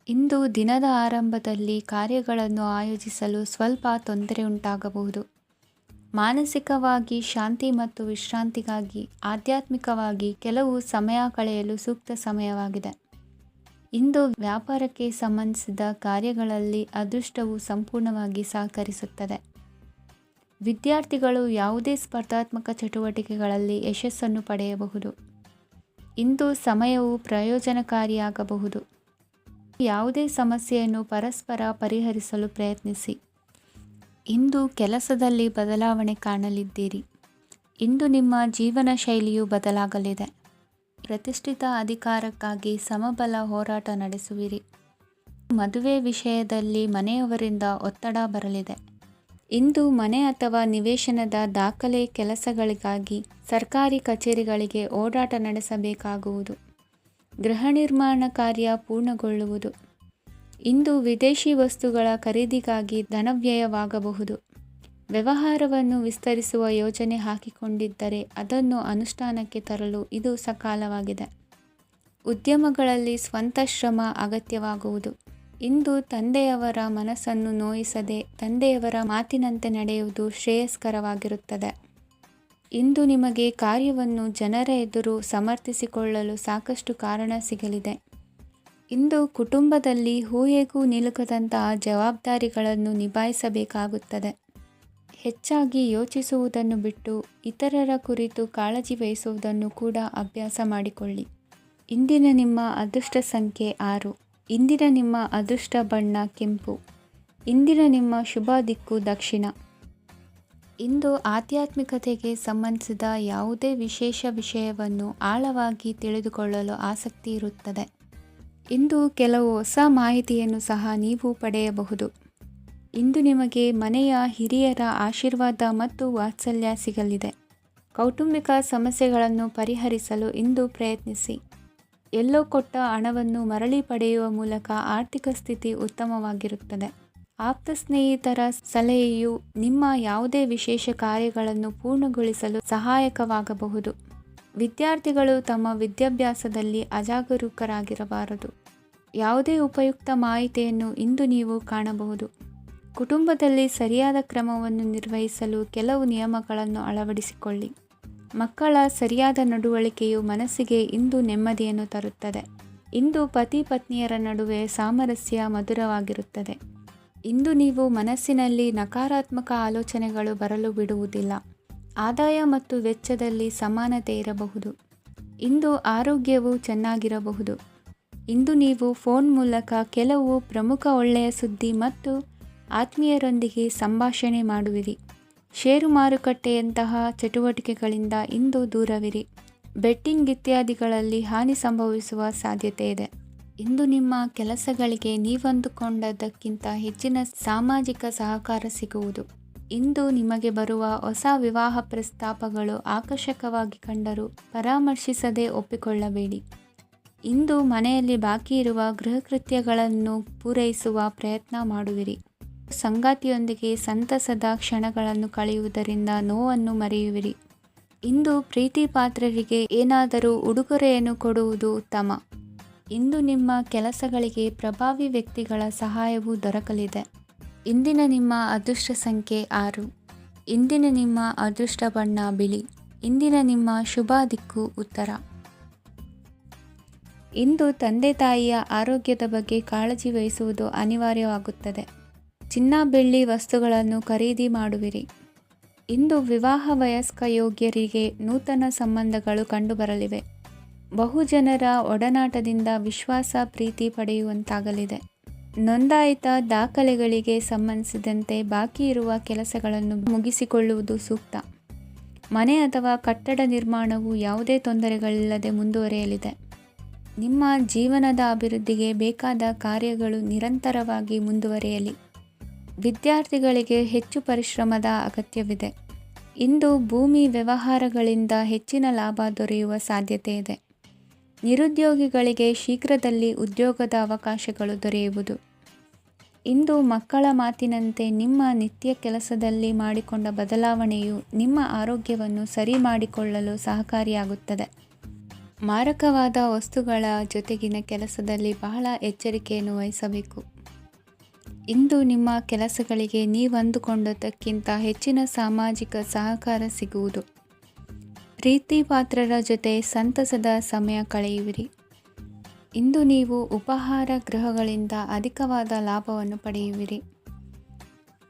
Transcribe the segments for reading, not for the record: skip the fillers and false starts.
ಇಂದು ದಿನದ ಆರಂಭದಲ್ಲಿ ಕಾರ್ಯಗಳನ್ನು ಆಯೋಜಿಸಲು ಸ್ವಲ್ಪ ತೊಂದರೆ ಉಂಟಾಗಬಹುದು. ಮಾನಸಿಕವಾಗಿ ಶಾಂತಿ ಮತ್ತು ವಿಶ್ರಾಂತಿಗಾಗಿ ಆಧ್ಯಾತ್ಮಿಕವಾಗಿ ಕೆಲವು ಸಮಯ ಕಳೆಯಲು ಸೂಕ್ತ ಸಮಯವಾಗಿದೆ. ಇಂದು ವ್ಯಾಪಾರಕ್ಕೆ ಸಂಬಂಧಿಸಿದ ಕಾರ್ಯಗಳಲ್ಲಿ ಅದೃಷ್ಟವು ಸಂಪೂರ್ಣವಾಗಿ ಸಹಕರಿಸುತ್ತದೆ. ವಿದ್ಯಾರ್ಥಿಗಳು ಯಾವುದೇ ಸ್ಪರ್ಧಾತ್ಮಕ ಚಟುವಟಿಕೆಗಳಲ್ಲಿ ಯಶಸ್ಸನ್ನು ಪಡೆಯಬಹುದು. ಇಂದು ಸಮಯವು ಪ್ರಯೋಜನಕಾರಿಯಾಗಬಹುದು. ಯಾವುದೇ ಸಮಸ್ಯೆಯನ್ನು ಪರಸ್ಪರ ಪರಿಹರಿಸಲು ಪ್ರಯತ್ನಿಸಿ. ಇಂದು ಕೆಲಸದಲ್ಲಿ ಬದಲಾವಣೆ ಕಾಣಲಿದ್ದೀರಿ. ಇಂದು ನಿಮ್ಮ ಜೀವನ ಶೈಲಿಯು ಬದಲಾಗಲಿದೆ. ಪ್ರತಿಷ್ಠಿತ ಅಧಿಕಾರಕ್ಕಾಗಿ ಸಮಬಲ ಹೋರಾಟ ನಡೆಸುವಿರಿ. ಮದುವೆ ವಿಷಯದಲ್ಲಿ ಮನೆಯವರಿಂದ ಒತ್ತಡ ಬರಲಿದೆ. ಇಂದು ಮನೆ ಅಥವಾ ನಿವೇಶನದ ದಾಖಲೆ ಕೆಲಸಗಳಿಗಾಗಿ ಸರ್ಕಾರಿ ಕಚೇರಿಗಳಿಗೆ ಓಡಾಟ ನಡೆಸಬೇಕಾಗುವುದು. ಗೃಹ ನಿರ್ಮಾಣ ಕಾರ್ಯ ಪೂರ್ಣಗೊಳ್ಳುವುದು. ಇಂದು ವಿದೇಶಿ ವಸ್ತುಗಳ ಖರೀದಿಗಾಗಿ ಧನವ್ಯಯವಾಗಬಹುದು. ವ್ಯವಹಾರವನ್ನು ವಿಸ್ತರಿಸುವ ಯೋಜನೆ ಹಾಕಿಕೊಂಡಿದ್ದರೆ ಅದನ್ನು ಅನುಷ್ಠಾನಕ್ಕೆ ತರಲು ಇದು ಸಕಾಲವಾಗಿದೆ. ಉದ್ಯಮಗಳಲ್ಲಿ ಸ್ವಂತ ಶ್ರಮ ಅಗತ್ಯವಾಗುವುದು. ಇಂದು ತಂದೆಯವರ ಮನಸ್ಸನ್ನು ನೋಯಿಸದೆ ತಂದೆಯವರ ಮಾತಿನಂತೆ ನಡೆಯುವುದು ಶ್ರೇಯಸ್ಕರವಾಗಿರುತ್ತದೆ. ಇಂದು ನಿಮಗೆ ಕಾರ್ಯವನ್ನು ಜನರ ಎದುರು ಸಮರ್ಥಿಸಿಕೊಳ್ಳಲು ಸಾಕಷ್ಟು ಕಾರಣ ಸಿಗಲಿದೆ. ಇಂದು ಕುಟುಂಬದಲ್ಲಿ ಊಹೆಗೂ ನಿಲುಕದಂತಹ ಜವಾಬ್ದಾರಿಗಳನ್ನು ನಿಭಾಯಿಸಬೇಕಾಗುತ್ತದೆ. ಹೆಚ್ಚಾಗಿ ಯೋಚಿಸುವುದನ್ನು ಬಿಟ್ಟು ಇತರರ ಕುರಿತು ಕಾಳಜಿ ವಹಿಸುವುದನ್ನು ಕೂಡ ಅಭ್ಯಾಸ ಮಾಡಿಕೊಳ್ಳಿ. ಇಂದಿನ ನಿಮ್ಮ ಅದೃಷ್ಟ ಸಂಖ್ಯೆ 6. ಇಂದಿನ ನಿಮ್ಮ ಅದೃಷ್ಟ ಬಣ್ಣ ಕೆಂಪು. ಇಂದಿನ ನಿಮ್ಮ ಶುಭ ದಿಕ್ಕು ದಕ್ಷಿಣ. ಇಂದು ಆಧ್ಯಾತ್ಮಿಕತೆಗೆ ಸಂಬಂಧಿಸಿದ ಯಾವುದೇ ವಿಶೇಷ ವಿಷಯವನ್ನು ಆಳವಾಗಿ ತಿಳಿದುಕೊಳ್ಳಲು ಆಸಕ್ತಿ ಇರುತ್ತದೆ. ಇಂದು ಕೆಲವು ಹೊಸ ಮಾಹಿತಿಯನ್ನು ಸಹ ನೀವು ಪಡೆಯಬಹುದು. ಇಂದು ನಿಮಗೆ ಮನೆಯ ಹಿರಿಯರ ಆಶೀರ್ವಾದ ಮತ್ತು ವಾತ್ಸಲ್ಯ ಸಿಗಲಿದೆ. ಕೌಟುಂಬಿಕ ಸಮಸ್ಯೆಗಳನ್ನು ಪರಿಹರಿಸಲು ಇಂದು ಪ್ರಯತ್ನಿಸಿ. ಎಲ್ಲೋ ಕೊಟ್ಟ ಹಣವನ್ನು ಮರಳಿ ಪಡೆಯುವ ಮೂಲಕ ಆರ್ಥಿಕ ಸ್ಥಿತಿ ಉತ್ತಮವಾಗಿರುತ್ತದೆ. ಆಪ್ತ ಸ್ನೇಹಿತರ ಸಲಹೆಯು ನಿಮ್ಮ ಯಾವುದೇ ವಿಶೇಷ ಕಾರ್ಯಗಳನ್ನು ಪೂರ್ಣಗೊಳಿಸಲು ಸಹಾಯಕವಾಗಬಹುದು. ವಿದ್ಯಾರ್ಥಿಗಳು ತಮ್ಮ ವಿದ್ಯಾಭ್ಯಾಸದಲ್ಲಿ ಅಜಾಗರೂಕರಾಗಿರಬಾರದು. ಯಾವುದೇ ಉಪಯುಕ್ತ ಮಾಹಿತಿಯನ್ನು ಇಂದು ನೀವು ಕಾಣಬಹುದು. ಕುಟುಂಬದಲ್ಲಿ ಸರಿಯಾದ ಕ್ರಮವನ್ನು ನಿರ್ವಹಿಸಲು ಕೆಲವು ನಿಯಮಗಳನ್ನು ಅಳವಡಿಸಿಕೊಳ್ಳಿ. ಮಕ್ಕಳ ಸರಿಯಾದ ನಡವಳಿಕೆಯು ಮನಸ್ಸಿಗೆ ಇಂದು ನೆಮ್ಮದಿಯನ್ನು ತರುತ್ತದೆ. ಇಂದು ಪತಿ ಪತ್ನಿಯರ ನಡುವೆ ಸಾಮರಸ್ಯ ಮಧುರವಾಗಿರುತ್ತದೆ. ಇಂದು ನೀವು ಮನಸ್ಸಿನಲ್ಲಿ ನಕಾರಾತ್ಮಕ ಆಲೋಚನೆಗಳು ಬರಲು ಬಿಡುವುದಿಲ್ಲ. ಆದಾಯ ಮತ್ತು ವೆಚ್ಚದಲ್ಲಿ ಸಮಾನತೆ ಇರಬಹುದು. ಇಂದು ಆರೋಗ್ಯವು ಚೆನ್ನಾಗಿರಬಹುದು. ಇಂದು ನೀವು ಫೋನ್ ಮೂಲಕ ಕೆಲವು ಪ್ರಮುಖ ಒಳ್ಳೆಯ ಸುದ್ದಿ ಮತ್ತು ಆತ್ಮೀಯರೊಂದಿಗೆ ಸಂಭಾಷಣೆ ಮಾಡುವಿರಿ. ಷೇರು ಮಾರುಕಟ್ಟೆಯಂತಹ ಚಟುವಟಿಕೆಗಳಿಂದ ಇಂದು ದೂರವಿರಿ. ಬೆಟ್ಟಿಂಗ್ ಇತ್ಯಾದಿಗಳಲ್ಲಿ ಹಾನಿ ಸಂಭವಿಸುವ ಸಾಧ್ಯತೆ ಇದೆ. ಇಂದು ನಿಮ್ಮ ಕೆಲಸಗಳಿಗೆ ನೀವಂದುಕೊಂಡದ್ದಕ್ಕಿಂತ ಹೆಚ್ಚಿನ ಸಾಮಾಜಿಕ ಸಹಕಾರ ಸಿಗುವುದು. ಇಂದು ನಿಮಗೆ ಬರುವ ಹೊಸ ವಿವಾಹ ಪ್ರಸ್ತಾಪಗಳು ಆಕರ್ಷಕವಾಗಿ ಕಂಡರೂ ಪರಾಮರ್ಶಿಸದೆ ಒಪ್ಪಿಕೊಳ್ಳಬೇಡಿ. ಇಂದು ಮನೆಯಲ್ಲಿ ಬಾಕಿ ಇರುವ ಗೃಹಕೃತ್ಯಗಳನ್ನು ಪೂರೈಸುವ ಪ್ರಯತ್ನ ಮಾಡುವಿರಿ. ಸಂಗಾತಿಯೊಂದಿಗೆ ಸಂತಸದ ಕ್ಷಣಗಳನ್ನು ಕಳೆಯುವುದರಿಂದ ನೋವನ್ನು ಮರೆಯುವಿರಿ. ಇಂದು ಪ್ರೀತಿ ಪಾತ್ರರಿಗೆ ಏನಾದರೂ ಉಡುಗೊರೆಯನ್ನು ಕೊಡುವುದು ಉತ್ತಮ. ಇಂದು ನಿಮ್ಮ ಕೆಲಸಗಳಿಗೆ ಪ್ರಭಾವಿ ವ್ಯಕ್ತಿಗಳ ಸಹಾಯವು ದೊರಕಲಿದೆ. ಇಂದಿನ ನಿಮ್ಮ ಅದೃಷ್ಟ ಸಂಖ್ಯೆ 6. ಇಂದಿನ ನಿಮ್ಮ ಅದೃಷ್ಟ ಬಣ್ಣ ಬಿಳಿ. ಇಂದಿನ ನಿಮ್ಮ ಶುಭ ದಿಕ್ಕು ಉತ್ತರ. ಇಂದು ತಂದೆ ತಾಯಿಯ ಆರೋಗ್ಯದ ಬಗ್ಗೆ ಕಾಳಜಿ ವಹಿಸುವುದು ಅನಿವಾರ್ಯವಾಗುತ್ತದೆ. ಚಿನ್ನ ಬೆಳ್ಳಿ ವಸ್ತುಗಳನ್ನು ಖರೀದಿ ಮಾಡುವಿರಿ. ಇಂದು ವಿವಾಹ ವಯಸ್ಕ ಯೋಗ್ಯರಿಗೆ ನೂತನ ಸಂಬಂಧಗಳು ಕಂಡುಬರಲಿವೆ. ಬಹುಜನರ ಒಡನಾಟದಿಂದ ವಿಶ್ವಾಸ ಪ್ರೀತಿ ಪಡೆಯುವಂತಾಗಲಿದೆ. ನೋಂದಾಯಿತ ದಾಖಲೆಗಳಿಗೆ ಸಂಬಂಧಿಸಿದಂತೆ ಬಾಕಿ ಇರುವ ಕೆಲಸಗಳನ್ನು ಮುಗಿಸಿಕೊಳ್ಳುವುದು ಸೂಕ್ತ. ಮನೆ ಅಥವಾ ಕಟ್ಟಡ ನಿರ್ಮಾಣವು ಯಾವುದೇ ತೊಂದರೆಗಳಿಲ್ಲದೆ ಮುಂದುವರಿಯಲಿದೆ. ನಿಮ್ಮ ಜೀವನದ ಅಭಿವೃದ್ಧಿಗೆ ಬೇಕಾದ ಕಾರ್ಯಗಳು ನಿರಂತರವಾಗಿ ಮುಂದುವರಿಯಲಿ. ವಿದ್ಯಾರ್ಥಿಗಳಿಗೆ ಹೆಚ್ಚು ಪರಿಶ್ರಮದ ಅಗತ್ಯವಿದೆ. ಇಂದು ಭೂಮಿ ವ್ಯವಹಾರಗಳಿಂದ ಹೆಚ್ಚಿನ ಲಾಭ ದೊರೆಯುವ ಸಾಧ್ಯತೆ ಇದೆ. ನಿರುದ್ಯೋಗಿಗಳಿಗೆ ಶೀಘ್ರದಲ್ಲಿ ಉದ್ಯೋಗದ ಅವಕಾಶಗಳು ದೊರೆಯುವುದು. ಇಂದು ಮಕ್ಕಳ ಮಾತಿನಂತೆ ನಿಮ್ಮ ನಿತ್ಯ ಕೆಲಸದಲ್ಲಿ ಮಾಡಿಕೊಂಡ ಬದಲಾವಣೆಯು ನಿಮ್ಮ ಆರೋಗ್ಯವನ್ನು ಸರಿ ಮಾಡಿಕೊಳ್ಳಲು ಸಹಕಾರಿಯಾಗುತ್ತದೆ. ಮಾರಕವಾದ ವಸ್ತುಗಳ ಜೊತೆಗಿನ ಕೆಲಸದಲ್ಲಿ ಬಹಳ ಎಚ್ಚರಿಕೆಯನ್ನು ವಹಿಸಬೇಕು. ಇಂದು ನಿಮ್ಮ ಕೆಲಸಗಳಿಗೆ ನೀವಂದುಕೊಂಡದ್ದಕ್ಕಿಂತ ಹೆಚ್ಚಿನ ಸಾಮಾಜಿಕ ಸಹಕಾರ ಸಿಗುವುದು. ಪ್ರೀತಿ ಪಾತ್ರರ ಜೊತೆ ಸಂತಸದ ಸಮಯ ಕಳೆಯುವಿರಿ. ಇಂದು ನೀವು ಉಪಹಾರ ಗೃಹಗಳಿಂದ ಅಧಿಕವಾದ ಲಾಭವನ್ನು ಪಡೆಯುವಿರಿ.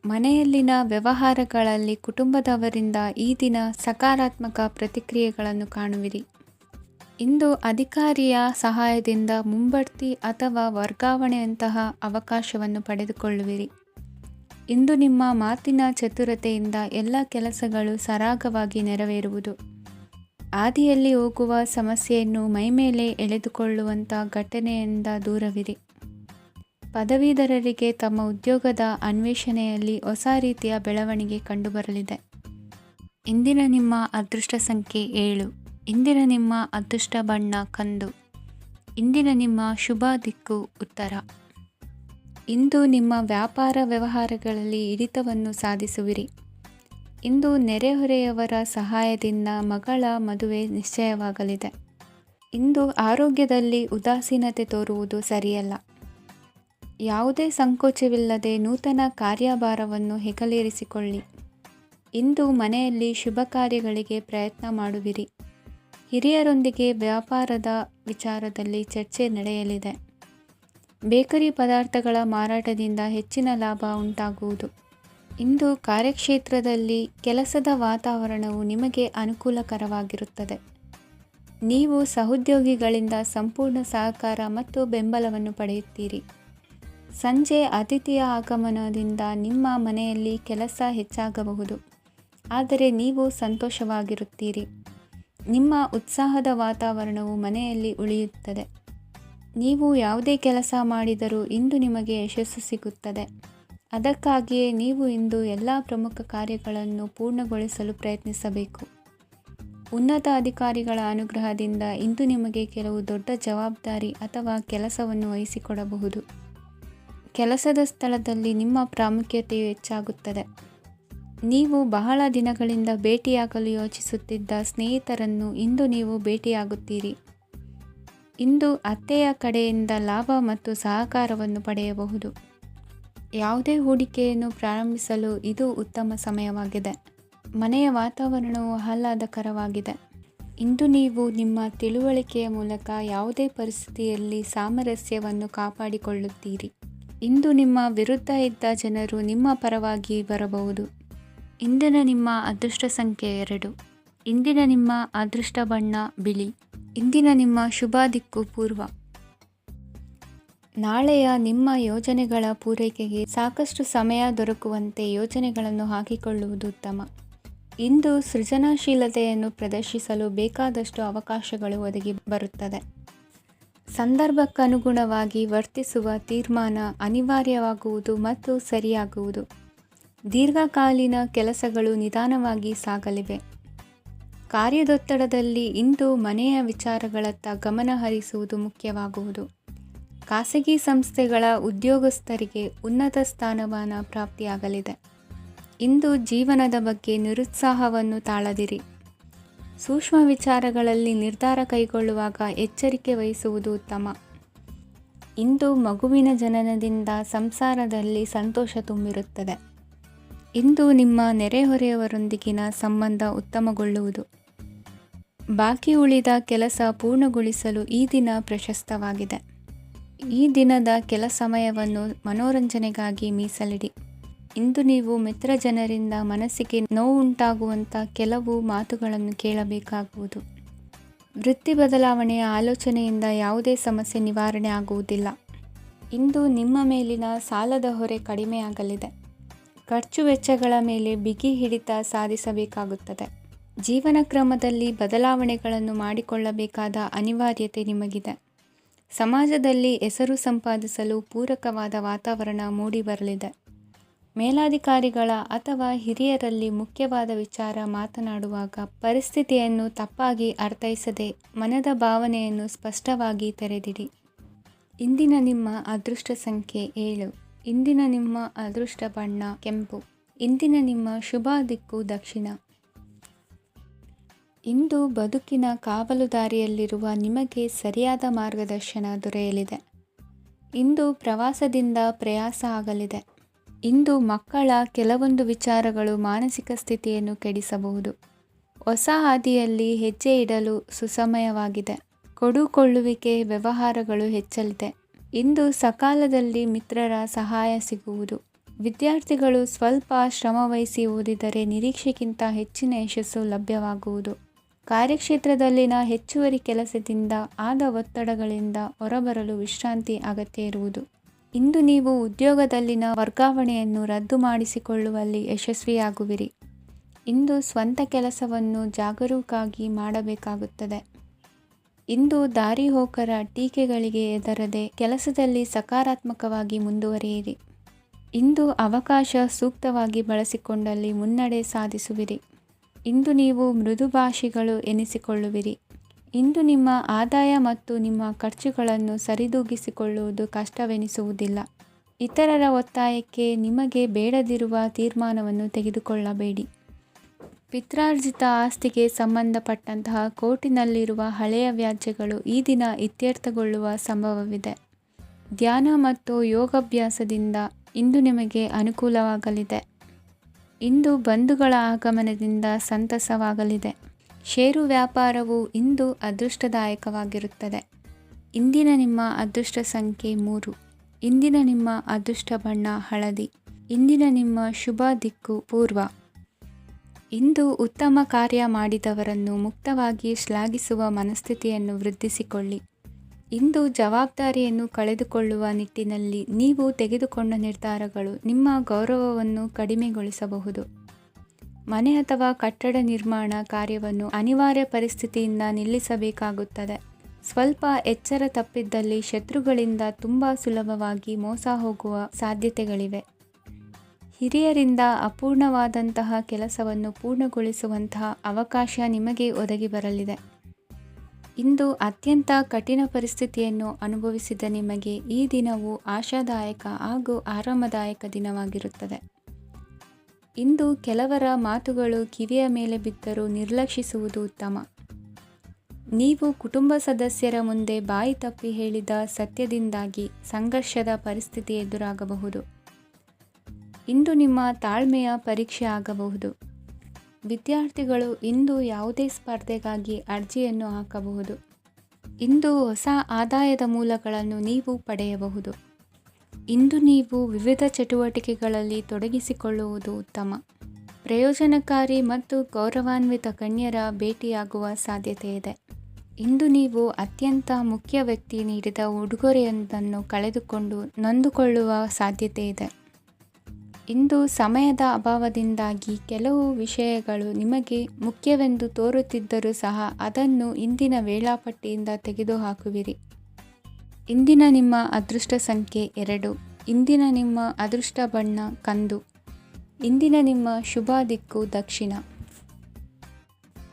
ಮನೆಯಲ್ಲಿನ ವ್ಯವಹಾರಗಳಲ್ಲಿ ಕುಟುಂಬದವರಿಂದ ಈ ದಿನ ಸಕಾರಾತ್ಮಕ ಪ್ರತಿಕ್ರಿಯೆಗಳನ್ನು ಕಾಣುವಿರಿ. ಇಂದು ಅಧಿಕಾರಿಯ ಸಹಾಯದಿಂದ ಮುಂಬಡ್ತಿ ಅಥವಾ ವರ್ಗಾವಣೆಯಂತಹ ಅವಕಾಶವನ್ನು ಪಡೆದುಕೊಳ್ಳುವಿರಿ. ಇಂದು ನಿಮ್ಮ ಮಾತಿನ ಚತುರತೆಯಿಂದ ಎಲ್ಲ ಕೆಲಸಗಳು ಸರಾಗವಾಗಿ ನೆರವೇರುವುದು. ಹಾದಿಯಲ್ಲಿ ಹೋಗುವ ಸಮಸ್ಯೆಯನ್ನು ಮೈಮೇಲೆ ಎಳೆದುಕೊಳ್ಳುವಂಥ ಘಟನೆಯಿಂದ ದೂರವಿರಿ. ಪದವೀಧರರಿಗೆ ತಮ್ಮ ಉದ್ಯೋಗದ ಅನ್ವೇಷಣೆಯಲ್ಲಿ ಹೊಸ ರೀತಿಯ ಬೆಳವಣಿಗೆ ಕಂಡುಬರಲಿದೆ. ಇಂದಿನ ನಿಮ್ಮ ಅದೃಷ್ಟ ಸಂಖ್ಯೆ 7. ಇಂದಿನ ನಿಮ್ಮ ಅದೃಷ್ಟ ಬಣ್ಣ ಕಂದು. ಇಂದಿನ ನಿಮ್ಮ ಶುಭ ದಿಕ್ಕು ಉತ್ತರ. ಇಂದು ನಿಮ್ಮ ವ್ಯಾಪಾರ ವ್ಯವಹಾರಗಳಲ್ಲಿ ಹಿಡಿತವನ್ನು ಸಾಧಿಸುವಿರಿ. ಇಂದು ನೆರೆಹೊರೆಯವರ ಸಹಾಯದಿಂದ ಮಗಳ ಮದುವೆ ನಿಶ್ಚಯವಾಗಲಿದೆ. ಇಂದು ಆರೋಗ್ಯದಲ್ಲಿ ಉದಾಸೀನತೆ ತೋರುವುದು ಸರಿಯಲ್ಲ. ಯಾವುದೇ ಸಂಕೋಚವಿಲ್ಲದೆ ನೂತನ ಕಾರ್ಯಭಾರವನ್ನು ಹೆಗಲೇರಿಸಿಕೊಳ್ಳಿ. ಇಂದು ಮನೆಯಲ್ಲಿ ಶುಭ ಕಾರ್ಯಗಳಿಗೆ ಪ್ರಯತ್ನ ಮಾಡುವಿರಿ. ಹಿರಿಯರೊಂದಿಗೆ ವ್ಯಾಪಾರದ ವಿಚಾರದಲ್ಲಿ ಚರ್ಚೆ ನಡೆಯಲಿದೆ. ಬೇಕರಿ ಪದಾರ್ಥಗಳ ಮಾರಾಟದಿಂದ ಹೆಚ್ಚಿನ ಲಾಭ ಉಂಟಾಗುವುದು. ಇಂದು ಕಾರ್ಯಕ್ಷೇತ್ರದಲ್ಲಿ ಕೆಲಸದ ವಾತಾವರಣವು ನಿಮಗೆ ಅನುಕೂಲಕರವಾಗಿರುತ್ತದೆ. ನೀವು ಸಹೋದ್ಯೋಗಿಗಳಿಂದ ಸಂಪೂರ್ಣ ಸಹಕಾರ ಮತ್ತು ಬೆಂಬಲವನ್ನು ಪಡೆಯುತ್ತೀರಿ. ಸಂಜೆ ಅತಿಥಿಯ ಆಗಮನದಿಂದ ನಿಮ್ಮ ಮನೆಯಲ್ಲಿ ಕೆಲಸ ಹೆಚ್ಚಾಗಬಹುದು, ಆದರೆ ನೀವು ಸಂತೋಷವಾಗಿರುತ್ತೀರಿ. ನಿಮ್ಮ ಉತ್ಸಾಹದ ವಾತಾವರಣವು ಮನೆಯಲ್ಲಿ ಉಳಿಯುತ್ತದೆ. ನೀವು ಯಾವುದೇ ಕೆಲಸ ಮಾಡಿದರೂ ಇಂದು ನಿಮಗೆ ಯಶಸ್ಸು ಸಿಗುತ್ತದೆ. ಅದಕ್ಕಾಗಿಯೇ ನೀವು ಇಂದು ಎಲ್ಲ ಪ್ರಮುಖ ಕಾರ್ಯಗಳನ್ನು ಪೂರ್ಣಗೊಳಿಸಲು ಪ್ರಯತ್ನಿಸಬೇಕು. ಉನ್ನತ ಅಧಿಕಾರಿಗಳ ಅನುಗ್ರಹದಿಂದ ಇಂದು ನಿಮಗೆ ಕೆಲವು ದೊಡ್ಡ ಜವಾಬ್ದಾರಿ ಅಥವಾ ಕೆಲಸವನ್ನು ವಹಿಸಿಕೊಡಬಹುದು. ಕೆಲಸದ ಸ್ಥಳದಲ್ಲಿ ನಿಮ್ಮ ಪ್ರಾಮುಖ್ಯತೆಯು ಹೆಚ್ಚಾಗುತ್ತದೆ. ನೀವು ಬಹಳ ದಿನಗಳಿಂದ ಭೇಟಿಯಾಗಲು ಯೋಚಿಸುತ್ತಿದ್ದ ಸ್ನೇಹಿತರನ್ನು ಇಂದು ನೀವು ಭೇಟಿಯಾಗುತ್ತೀರಿ. ಇಂದು ಅತ್ತೆಯ ಕಡೆಯಿಂದ ಲಾಭ ಮತ್ತು ಸಹಕಾರವನ್ನು ಪಡೆಯಬಹುದು. ಯಾವುದೇ ಹೂಡಿಕೆಯನ್ನು ಪ್ರಾರಂಭಿಸಲು ಇದು ಉತ್ತಮ ಸಮಯವಾಗಿದೆ. ಮನೆಯ ವಾತಾವರಣವು ಆಹ್ಲಾದಕರವಾಗಿದೆ. ಇಂದು ನೀವು ನಿಮ್ಮ ತಿಳುವಳಿಕೆಯ ಮೂಲಕ ಯಾವುದೇ ಪರಿಸ್ಥಿತಿಯಲ್ಲಿ ಸಾಮರಸ್ಯವನ್ನು ಕಾಪಾಡಿಕೊಳ್ಳುತ್ತೀರಿ. ಇಂದು ನಿಮ್ಮ ವಿರುದ್ಧ ಇದ್ದ ಜನರು ನಿಮ್ಮ ಪರವಾಗಿ ಬರಬಹುದು. ಇಂದಿನ ನಿಮ್ಮ ಅದೃಷ್ಟ ಸಂಖ್ಯೆ 2. ಇಂದಿನ ನಿಮ್ಮ ಅದೃಷ್ಟ ಬಣ್ಣ ಬಿಳಿ. ಇಂದಿನ ನಿಮ್ಮ ಶುಭ ದಿಕ್ಕು ಪೂರ್ವ. ನಾಳೆಯ ನಿಮ್ಮ ಯೋಜನೆಗಳ ಪೂರೈಕೆಗೆ ಸಾಕಷ್ಟು ಸಮಯ ದೊರಕುವಂತೆ ಯೋಜನೆಗಳನ್ನು ಹಾಕಿಕೊಳ್ಳುವುದು ಉತ್ತಮ. ಇಂದು ಸೃಜನಶೀಲತೆಯನ್ನು ಪ್ರದರ್ಶಿಸಲು ಬೇಕಾದಷ್ಟು ಅವಕಾಶಗಳು ಒದಗಿ ಬರುತ್ತದೆ. ಸಂದರ್ಭಕ್ಕನುಗುಣವಾಗಿ ವರ್ತಿಸುವ ತೀರ್ಮಾನ ಅನಿವಾರ್ಯವಾಗುವುದು ಮತ್ತು ಸರಿಯಾಗುವುದು. ದೀರ್ಘಕಾಲೀನ ಕೆಲಸಗಳು ನಿಧಾನವಾಗಿ ಸಾಗಲಿವೆ. ಕಾರ್ಯದೊತ್ತಡದಲ್ಲಿ ಇಂದು ಮನೆಯ ವಿಚಾರಗಳತ್ತ ಗಮನ ಹರಿಸುವುದು ಮುಖ್ಯವಾಗುವುದು. ಖಾಸಗಿ ಸಂಸ್ಥೆಗಳ ಉದ್ಯೋಗಸ್ಥರಿಗೆ ಉನ್ನತ ಸ್ಥಾನಮಾನ ಪ್ರಾಪ್ತಿಯಾಗಲಿದೆ. ಇಂದು ಜೀವನದ ಬಗ್ಗೆ ನಿರುತ್ಸಾಹವನ್ನು ತಾಳದಿರಿ. ಸೂಕ್ಷ್ಮ ವಿಚಾರಗಳಲ್ಲಿ ನಿರ್ಧಾರ ಕೈಗೊಳ್ಳುವಾಗ ಎಚ್ಚರಿಕೆ ವಹಿಸುವುದು ಉತ್ತಮ. ಇಂದು ಮಗುವಿನ ಜನನದಿಂದ ಸಂಸಾರದಲ್ಲಿ ಸಂತೋಷ ತುಂಬಿರುತ್ತದೆ. ಇಂದು ನಿಮ್ಮ ನೆರೆಹೊರೆಯವರೊಂದಿಗಿನ ಸಂಬಂಧ ಉತ್ತಮಗೊಳ್ಳುವುದು. ಬಾಕಿ ಉಳಿದ ಕೆಲಸ ಪೂರ್ಣಗೊಳಿಸಲು ಈ ದಿನ ಪ್ರಶಸ್ತವಾಗಿದೆ. ಈ ದಿನದ ಕೆಲ ಸಮಯವನ್ನು ಮನೋರಂಜನೆಗಾಗಿ ಮೀಸಲಿಡಿ. ಇಂದು ನೀವು ಮಿತ್ರ ಜನರಿಂದ ಮನಸ್ಸಿಗೆ ನೋವುಂಟಾಗುವಂಥ ಕೆಲವು ಮಾತುಗಳನ್ನು ಕೇಳಬೇಕಾಗುವುದು. ವೃತ್ತಿ ಬದಲಾವಣೆಯ ಆಲೋಚನೆಯಿಂದ ಯಾವುದೇ ಸಮಸ್ಯೆ ನಿವಾರಣೆ ಆಗುವುದಿಲ್ಲ. ಇಂದು ನಿಮ್ಮ ಮೇಲಿನ ಸಾಲದ ಹೊರೆ ಕಡಿಮೆಯಾಗಲಿದೆ. ಖರ್ಚು ವೆಚ್ಚಗಳ ಮೇಲೆ ಬಿಗಿ ಹಿಡಿತ ಸಾಧಿಸಬೇಕಾಗುತ್ತದೆ. ಜೀವನ ಕ್ರಮದಲ್ಲಿ ಬದಲಾವಣೆಗಳನ್ನು ಮಾಡಿಕೊಳ್ಳಬೇಕಾದ ಅನಿವಾರ್ಯತೆ ನಿಮಗಿದೆ. ಸಮಾಜದಲ್ಲಿ ಹೆಸರು ಸಂಪಾದಿಸಲು ಪೂರಕವಾದ ವಾತಾವರಣ ಮೂಡಿಬರಲಿದೆ. ಮೇಲಾಧಿಕಾರಿಗಳ ಅಥವಾ ಹಿರಿಯರಲ್ಲಿ ಮುಖ್ಯವಾದ ವಿಚಾರ ಮಾತನಾಡುವಾಗ ಪರಿಸ್ಥಿತಿಯನ್ನು ತಪ್ಪಾಗಿ ಅರ್ಥೈಸದೆ ಮನದ ಭಾವನೆಯನ್ನು ಸ್ಪಷ್ಟವಾಗಿ ತೆರೆದಿಡಿ. ಇಂದಿನ ನಿಮ್ಮ ಅದೃಷ್ಟ ಸಂಖ್ಯೆ 7. ಇಂದಿನ ನಿಮ್ಮ ಅದೃಷ್ಟ ಬಣ್ಣ ಕೆಂಪು. ಇಂದಿನ ನಿಮ್ಮ ಶುಭ ದಿಕ್ಕು ದಕ್ಷಿಣ. ಇಂದು ಬದುಕಿನ ಕಾವಲುದಾರಿಯಲ್ಲಿರುವ ನಿಮಗೆ ಸರಿಯಾದ ಮಾರ್ಗದರ್ಶನ ದೊರೆಯಲಿದೆ. ಇಂದು ಪ್ರವಾಸದಿಂದ ಪ್ರಯಾಸ ಆಗಲಿದೆ. ಇಂದು ಮಕ್ಕಳ ಕೆಲವೊಂದು ವಿಚಾರಗಳು ಮಾನಸಿಕ ಸ್ಥಿತಿಯನ್ನು ಕೆಡಿಸಬಹುದು. ಹೊಸ ಹಾದಿಯಲ್ಲಿ ಹೆಜ್ಜೆ ಇಡಲು ಸುಸಮಯವಾಗಿದೆ. ಕೊಡುಕೊಳ್ಳುವಿಕೆ ವ್ಯವಹಾರಗಳು ಹೆಚ್ಚಲಿದೆ. ಇಂದು ಸಕಾಲದಲ್ಲಿ ಮಿತ್ರರ ಸಹಾಯ ಸಿಗುವುದು. ವಿದ್ಯಾರ್ಥಿಗಳು ಸ್ವಲ್ಪ ಶ್ರಮವಹಿಸಿ ಓದಿದರೆ ನಿರೀಕ್ಷೆಗಿಂತ ಹೆಚ್ಚಿನ ಯಶಸ್ಸು ಲಭ್ಯವಾಗುವುದು. ಕಾರ್ಯಕ್ಷೇತ್ರದಲ್ಲಿನ ಹೆಚ್ಚುವರಿ ಕೆಲಸದಿಂದ ಆದ ಒತ್ತಡಗಳಿಂದ ಹೊರಬರಲು ವಿಶ್ರಾಂತಿ ಅಗತ್ಯ ಇರುವುದು. ಇಂದು ನೀವು ಉದ್ಯೋಗದಲ್ಲಿನ ವರ್ಗಾವಣೆಯನ್ನು ರದ್ದು ಮಾಡಿಸಿಕೊಳ್ಳುವಲ್ಲಿ ಯಶಸ್ವಿಯಾಗುವಿರಿ. ಇಂದು ಸ್ವಂತ ಕೆಲಸವನ್ನು ಜಾಗರೂಕರಾಗಿ ಮಾಡಬೇಕಾಗುತ್ತದೆ. ಇಂದು ದಾರಿಹೋಕರ ಟೀಕೆಗಳಿಗೆ ಹೆದರದೆ ಕೆಲಸದಲ್ಲಿ ಸಕಾರಾತ್ಮಕವಾಗಿ ಮುಂದುವರಿಯಿರಿ. ಇಂದು ಅವಕಾಶ ಸೂಕ್ತವಾಗಿ ಬಳಸಿಕೊಂಡಲ್ಲಿ ಮುನ್ನಡೆ ಸಾಧಿಸುವಿರಿ. ಇಂದು ನೀವು ಮೃದುಭಾಷಿಗಳು ಎನಿಸಿಕೊಳ್ಳುವಿರಿ. ಇಂದು ನಿಮ್ಮ ಆದಾಯ ಮತ್ತು ನಿಮ್ಮ ಖರ್ಚುಗಳನ್ನು ಸರಿದೂಗಿಸಿಕೊಳ್ಳುವುದು ಕಷ್ಟವೆನಿಸುವುದಿಲ್ಲ. ಇತರರ ಒತ್ತಾಯಕ್ಕೆ ನಿಮಗೆ ಬೇಡದಿರುವ ತೀರ್ಮಾನವನ್ನು ತೆಗೆದುಕೊಳ್ಳಬೇಡಿ. ಪಿತ್ರಾರ್ಜಿತ ಆಸ್ತಿಗೆ ಸಂಬಂಧಪಟ್ಟಂತಹ ಕೋರ್ಟಿನಲ್ಲಿರುವ ಹಳೆಯ ವ್ಯಾಜ್ಯಗಳು ಈ ದಿನ ಇತ್ಯರ್ಥಗೊಳ್ಳುವ ಸಂಭವವಿದೆ. ಧ್ಯಾನ ಮತ್ತು ಯೋಗಾಭ್ಯಾಸದಿಂದ ಇಂದು ನಿಮಗೆ ಅನುಕೂಲವಾಗಲಿದೆ. ಇಂದು ಬಂಧುಗಳ ಆಗಮನದಿಂದ ಸಂತಸವಾಗಲಿದೆ. ಷೇರು ವ್ಯಾಪಾರವು ಇಂದು ಅದೃಷ್ಟದಾಯಕವಾಗಿರುತ್ತದೆ. ಇಂದಿನ ನಿಮ್ಮ ಅದೃಷ್ಟ ಸಂಖ್ಯೆ 3. ಇಂದಿನ ನಿಮ್ಮ ಅದೃಷ್ಟ ಬಣ್ಣ ಹಳದಿ. ಇಂದಿನ ನಿಮ್ಮ ಶುಭ ದಿಕ್ಕು ಪೂರ್ವ. ಇಂದು ಉತ್ತಮ ಕಾರ್ಯ ಮಾಡಿದವರನ್ನು ಮುಕ್ತವಾಗಿ ಶ್ಲಾಘಿಸುವ ಮನಸ್ಥಿತಿಯನ್ನು ವೃದ್ಧಿಸಿಕೊಳ್ಳಿ. ಇಂದು ಜವಾಬ್ದಾರಿಯನ್ನು ಕಳೆದುಕೊಳ್ಳುವ ನಿಟ್ಟಿನಲ್ಲಿ ನೀವು ತೆಗೆದುಕೊಂಡ ನಿರ್ಧಾರಗಳು ನಿಮ್ಮ ಗೌರವವನ್ನು ಕಡಿಮೆಗೊಳಿಸಬಹುದು. ಮನೆ ಅಥವಾ ಕಟ್ಟಡ ನಿರ್ಮಾಣ ಕಾರ್ಯವನ್ನು ಅನಿವಾರ್ಯ ಪರಿಸ್ಥಿತಿಯಿಂದ ನಿಲ್ಲಿಸಬೇಕಾಗುತ್ತದೆ. ಸ್ವಲ್ಪ ಎಚ್ಚರ ತಪ್ಪಿದ್ದಲ್ಲಿ ಶತ್ರುಗಳಿಂದ ತುಂಬ ಸುಲಭವಾಗಿ ಮೋಸ ಹೋಗುವ ಸಾಧ್ಯತೆಗಳಿವೆ. ಹಿರಿಯರಿಂದ ಅಪೂರ್ಣವಾದಂತಹ ಕೆಲಸವನ್ನು ಪೂರ್ಣಗೊಳಿಸುವಂತಹ ಅವಕಾಶ ನಿಮಗೆ ಒದಗಿ ಬರಲಿದೆ. ಇಂದು ಅತ್ಯಂತ ಕಠಿಣ ಪರಿಸ್ಥಿತಿಯನ್ನು ಅನುಭವಿಸಿದ ನಿಮಗೆ ಈ ದಿನವು ಆಶಾದಾಯಕ ಹಾಗೂ ಆರಾಮದಾಯಕ ದಿನವಾಗಿರುತ್ತದೆ. ಇಂದು ಕೆಲವರ ಮಾತುಗಳು ಕಿವಿಯ ಮೇಲೆ ಬಿದ್ದರೂ ನಿರ್ಲಕ್ಷಿಸುವುದು ಉತ್ತಮ. ನೀವು ಕುಟುಂಬ ಸದಸ್ಯರ ಮುಂದೆ ಬಾಯಿ ತಪ್ಪಿ ಹೇಳಿದ ಸತ್ಯದಿಂದಾಗಿ ಸಂಘರ್ಷದ ಪರಿಸ್ಥಿತಿ ಎದುರಾಗಬಹುದು. ಇಂದು ನಿಮ್ಮ ತಾಳ್ಮೆಯ ಪರೀಕ್ಷೆ ಆಗಬಹುದು. ವಿದ್ಯಾರ್ಥಿಗಳು ಇಂದು ಯಾವುದೇ ಸ್ಪರ್ಧೆಗಾಗಿ ಅರ್ಜಿಯನ್ನು ಹಾಕಬಹುದು. ಇಂದು ಹೊಸ ಆದಾಯದ ಮೂಲಗಳನ್ನು ನೀವು ಪಡೆಯಬಹುದು. ಇಂದು ನೀವು ವಿವಿಧ ಚಟುವಟಿಕೆಗಳಲ್ಲಿ ತೊಡಗಿಸಿಕೊಳ್ಳುವುದು ಉತ್ತಮ. ಪ್ರಯೋಜನಕಾರಿ ಮತ್ತು ಗೌರವಾನ್ವಿತ ಗಣ್ಯರ ಭೇಟಿಯಾಗುವ ಸಾಧ್ಯತೆ ಇದೆ. ಇಂದು ನೀವು ಅತ್ಯಂತ ಮುಖ್ಯ ವ್ಯಕ್ತಿ ನೀಡಿದ ಉಡುಗೊರೆಯೊಂದನ್ನು ಕಳೆದುಕೊಂಡು ನೊಂದುಕೊಳ್ಳುವ ಸಾಧ್ಯತೆ ಇದೆ. ಇಂದು ಸಮಯದ ಅಭಾವದಿಂದಾಗಿ ಕೆಲವು ವಿಷಯಗಳು ನಿಮಗೆ ಮುಖ್ಯವೆಂದು ತೋರುತ್ತಿದ್ದರೂ ಸಹ ಅದನ್ನು ಇಂದಿನ ವೇಳಾಪಟ್ಟಿಯಿಂದ ತೆಗೆದುಹಾಕುವಿರಿ. ಇಂದಿನ ನಿಮ್ಮ ಅದೃಷ್ಟ ಸಂಖ್ಯೆ 2. ಇಂದಿನ ನಿಮ್ಮ ಅದೃಷ್ಟ ಬಣ್ಣ ಕಂದು. ಇಂದಿನ ನಿಮ್ಮ ಶುಭ ದಿಕ್ಕು ದಕ್ಷಿಣ.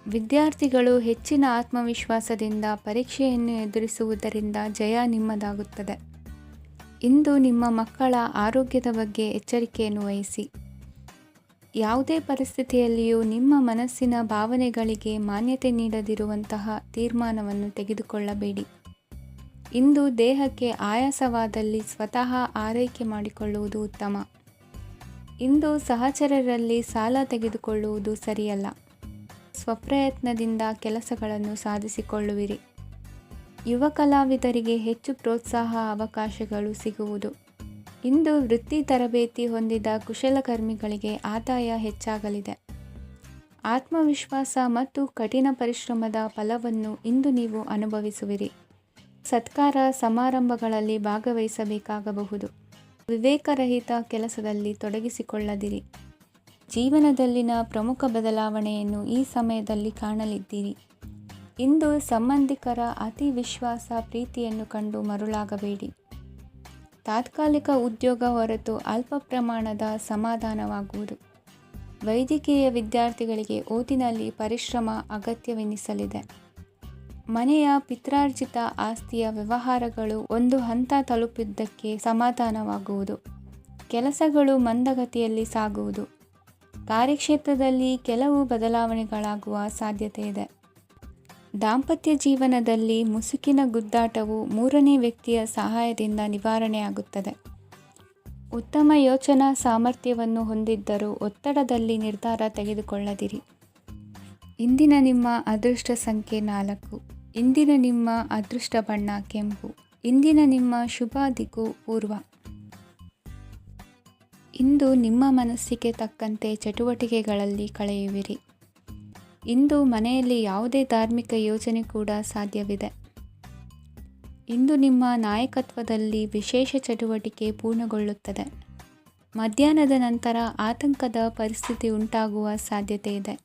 ವಿದ್ಯಾರ್ಥಿಗಳು ಹೆಚ್ಚಿನ ಆತ್ಮವಿಶ್ವಾಸದಿಂದ ಪರೀಕ್ಷೆಯನ್ನು ಎದುರಿಸುವುದರಿಂದ ಜಯ ನಿಮ್ಮದಾಗುತ್ತದೆ. ಇಂದು ನಿಮ್ಮ ಮಕ್ಕಳ ಆರೋಗ್ಯದ ಬಗ್ಗೆ ಎಚ್ಚರಿಕೆಯನ್ನು ವಹಿಸಿ. ಯಾವುದೇ ಪರಿಸ್ಥಿತಿಯಲ್ಲಿಯೂ ನಿಮ್ಮ ಮನಸ್ಸಿನ ಭಾವನೆಗಳಿಗೆ ಮಾನ್ಯತೆ ನೀಡದಿರುವಂತಹ ತೀರ್ಮಾನವನ್ನು ತೆಗೆದುಕೊಳ್ಳಬೇಡಿ. ಇಂದು ದೇಹಕ್ಕೆ ಆಯಾಸವಾದಲ್ಲಿ ಸ್ವತಃ ಆರೈಕೆ ಮಾಡಿಕೊಳ್ಳುವುದು ಉತ್ತಮ. ಇಂದು ಸಹಚರರಲ್ಲಿ ಸಾಲ ತೆಗೆದುಕೊಳ್ಳುವುದು ಸರಿಯಲ್ಲ. ಸ್ವಪ್ರಯತ್ನದಿಂದ ಕೆಲಸಗಳನ್ನು ಸಾಧಿಸಿಕೊಳ್ಳುವಿರಿ. ಯುವ ಕಲಾವಿದರಿಗೆ ಹೆಚ್ಚು ಪ್ರೋತ್ಸಾಹ ಅವಕಾಶಗಳು ಸಿಗುವುದು. ಇಂದು ವೃತ್ತಿ ತರಬೇತಿ ಹೊಂದಿದ ಕುಶಲಕರ್ಮಿಗಳಿಗೆ ಆದಾಯ ಹೆಚ್ಚಾಗಲಿದೆ. ಆತ್ಮವಿಶ್ವಾಸ ಮತ್ತು ಕಠಿಣ ಪರಿಶ್ರಮದ ಫಲವನ್ನು ಇಂದು ನೀವು ಅನುಭವಿಸುವಿರಿ. ಸತ್ಕಾರ ಸಮಾರಂಭಗಳಲ್ಲಿ ಭಾಗವಹಿಸಬೇಕಾಗಬಹುದು. ವಿವೇಕರಹಿತ ಕೆಲಸದಲ್ಲಿ ತೊಡಗಿಸಿಕೊಳ್ಳದಿರಿ. ಜೀವನದಲ್ಲಿನ ಪ್ರಮುಖ ಬದಲಾವಣೆಯನ್ನು ಈ ಸಮಯದಲ್ಲಿ ಕಾಣಲಿದ್ದೀರಿ. ಇಂದು ಸಂಬಂಧಿಕರ ಅತಿ ವಿಶ್ವಾಸ ಪ್ರೀತಿಯನ್ನು ಕಂಡು ಮರುಳಾಗಬೇಡಿ. ತಾತ್ಕಾಲಿಕ ಉದ್ಯೋಗ ಹೊರತು ಅಲ್ಪ ಪ್ರಮಾಣದ ಸಮಾಧಾನವಾಗುವುದು. ವೈದ್ಯಕೀಯ ವಿದ್ಯಾರ್ಥಿಗಳಿಗೆ ಓದಿನಲ್ಲಿ ಪರಿಶ್ರಮ ಅಗತ್ಯವೆನಿಸಲಿದೆ. ಮನೆಯ ಪಿತ್ರಾರ್ಜಿತ ಆಸ್ತಿಯ ವ್ಯವಹಾರಗಳು ಒಂದು ಹಂತ ತಲುಪಿದ್ದಕ್ಕೆ ಸಮಾಧಾನವಾಗುವುದು. ಕೆಲಸಗಳು ಮಂದಗತಿಯಲ್ಲಿ ಸಾಗುವುದು. ಕಾರ್ಯಕ್ಷೇತ್ರದಲ್ಲಿ ಕೆಲವು ಬದಲಾವಣೆಗಳಾಗುವ ಸಾಧ್ಯತೆ ಇದೆ. ದಾಂಪತ್ಯ ಜೀವನದಲ್ಲಿ ಮುಸುಕಿನ ಗುದ್ದಾಟವು ಮೂರನೇ ವ್ಯಕ್ತಿಯ ಸಹಾಯದಿಂದ ನಿವಾರಣೆಯಾಗುತ್ತದೆ. ಉತ್ತಮ ಯೋಚನಾ ಸಾಮರ್ಥ್ಯವನ್ನು ಹೊಂದಿದ್ದರೂ ಒತ್ತಡದಲ್ಲಿ ನಿರ್ಧಾರ ತೆಗೆದುಕೊಳ್ಳದಿರಿ. ಇಂದಿನ ನಿಮ್ಮ ಅದೃಷ್ಟ ಸಂಖ್ಯೆ 4. ಇಂದಿನ ನಿಮ್ಮ ಅದೃಷ್ಟ ಬಣ್ಣ ಕೆಂಪು. ಇಂದಿನ ನಿಮ್ಮ ಶುಭ ದಿಕ್ಕು ಪೂರ್ವ. ಇಂದು ನಿಮ್ಮ ಮನಸ್ಸಿಗೆ ತಕ್ಕಂತೆ ಚಟುವಟಿಕೆಗಳಲ್ಲಿ ಕಳೆಯುವಿರಿ. ಇಂದು ಮನೆಯಲ್ಲಿ ಯಾವುದೇ ಧಾರ್ಮಿಕ ಯೋಜನೆ ಕೂಡ ಸಾಧ್ಯವಿದೆ. ಇಂದು ನಿಮ್ಮ ನಾಯಕತ್ವದಲ್ಲಿ ವಿಶೇಷ ಚಟುವಟಿಕೆ ಪೂರ್ಣಗೊಳ್ಳುತ್ತದೆ. ಮಧ್ಯಾಹ್ನದ ನಂತರ ಆತಂಕದ ಪರಿಸ್ಥಿತಿ ಉಂಟಾಗುವ ಸಾಧ್ಯತೆ ಇದೆ.